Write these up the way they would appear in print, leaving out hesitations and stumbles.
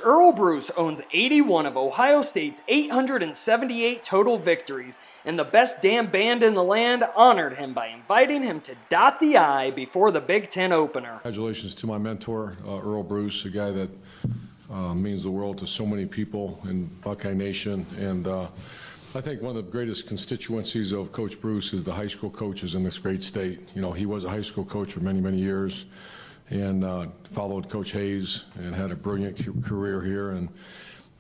Earl Bruce owns 81 of Ohio State's 878 total victories, and the best damn band in the land honored him by inviting him to dot the I before the Big Ten opener. Congratulations to my mentor, Earl Bruce, a guy that means the world to so many people in Buckeye Nation. And I think one of the greatest constituencies of Coach Bruce is the high school coaches in this great state. You know, he was a high school coach for many, many years, and followed Coach Hayes and had a brilliant career here.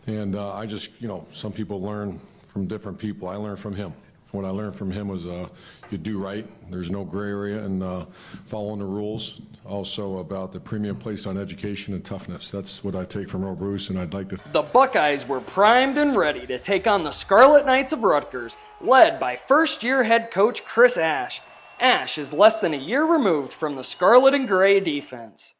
And I just, you know, some people learn from different people. I learned from him. What I learned from him was you do right. There's no gray area, and following the rules. Also about the premium placed on education and toughness. That's what I take from Earl Bruce, and I'd like to. The Buckeyes were primed and ready to take on the Scarlet Knights of Rutgers, led by first-year head coach Chris Ash. Ash is less than a year removed from the Scarlet and Gray defense.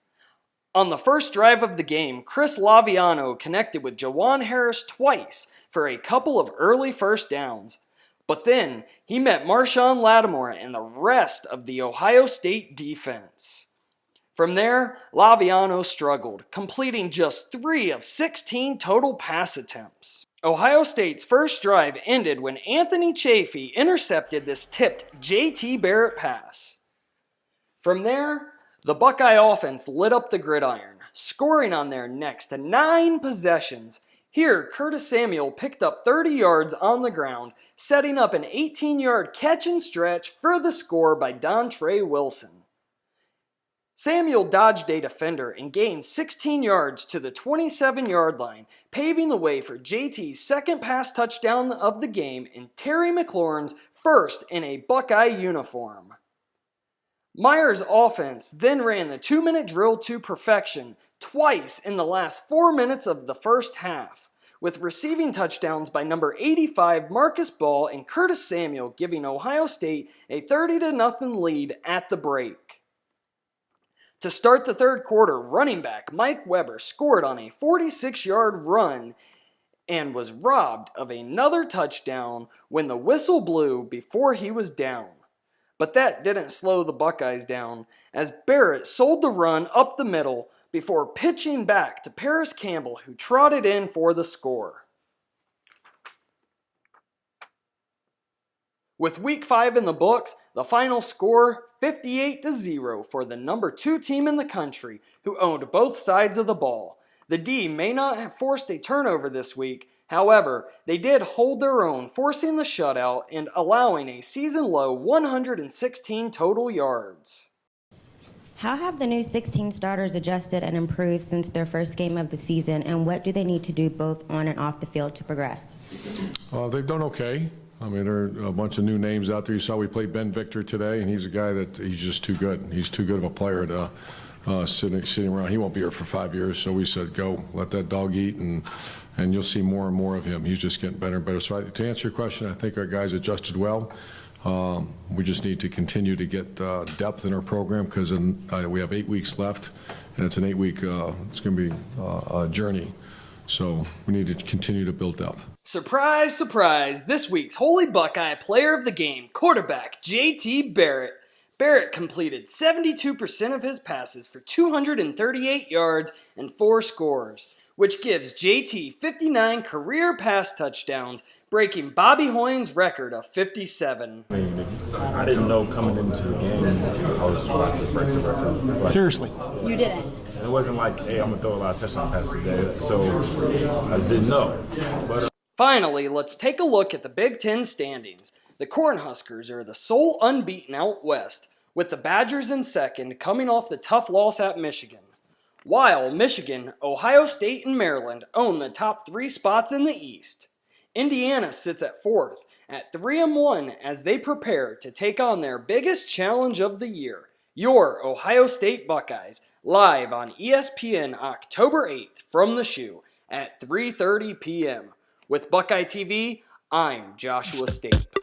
On the first drive of the game, Chris Laviano connected with Jawan Harris twice for a couple of early first downs. But then, he met Marshawn Lattimore and the rest of the Ohio State defense. From there, Laviano struggled, completing just 3 of 16 total pass attempts. Ohio State's first drive ended when Anthony Chafee intercepted this tipped J.T. Barrett pass. From there, the Buckeye offense lit up the gridiron, scoring on their next 9 possessions. Here, Curtis Samuel picked up 30 yards on the ground, setting up an 18-yard catch and stretch for the score by Dontre Wilson. Samuel dodged a defender and gained 16 yards to the 27-yard line, paving the way for JT's second pass touchdown of the game and Terry McLaurin's first in a Buckeye uniform. Meyer's offense then ran the 2-minute drill to perfection twice in the last 4 minutes of the first half, with receiving touchdowns by number 85 Marcus Ball and Curtis Samuel giving Ohio State a 30-0 lead at the break. To start the third quarter, running back Mike Weber scored on a 46-yard run and was robbed of another touchdown when the whistle blew before he was down. But that didn't slow the Buckeyes down, as Barrett sold the run up the middle before pitching back to Paris Campbell, who trotted in for the score. With Week 5 in the books, the final score 58-0 for the number 2 team in the country, who owned both sides of the ball. The D may not have forced a turnover this week, however, they did hold their own, forcing the shutout and allowing a season-low 116 total yards. How have the new 16 starters adjusted and improved since their first game of the season, and what do they need to do both on and off the field to progress? They've done okay. I mean, there are a bunch of new names out there. You saw we played Ben Victor today, and he's a guy that he's just too good. He's too good of a player to sitting around. He won't be here for 5 years, so we said, go, let that dog eat, and you'll see more and more of him. He's just getting better and better. So to answer your question, I think our guys adjusted well. We just need to continue to get depth in our program, because we have 8 weeks left, and it's an 8-week, it's going to be a journey. So we need to continue to build depth. Surprise, surprise, this week's Holy Buckeye Player of the Game, quarterback J.T. Barrett. Barrett completed 72% of his passes for 238 yards and 4 scores, which gives J.T. 59 career pass touchdowns, breaking Bobby Hoyne's record of 57. I didn't know coming into the game I was about to break the record. But seriously? You didn't? It wasn't like, hey, I'm going to throw a lot of touchdown passes today. So I just didn't know. But finally, let's take a look at the Big Ten standings. The Cornhuskers are the sole unbeaten out west, with the Badgers in second, coming off the tough loss at Michigan. While Michigan, Ohio State, and Maryland own the top 3 spots in the East. Indiana sits at 4th at 3-1 as they prepare to take on their biggest challenge of the year, your Ohio State Buckeyes, live on ESPN October 8th from the Shoe at 3:30 p.m. With Buckeye TV, I'm Joshua Stape.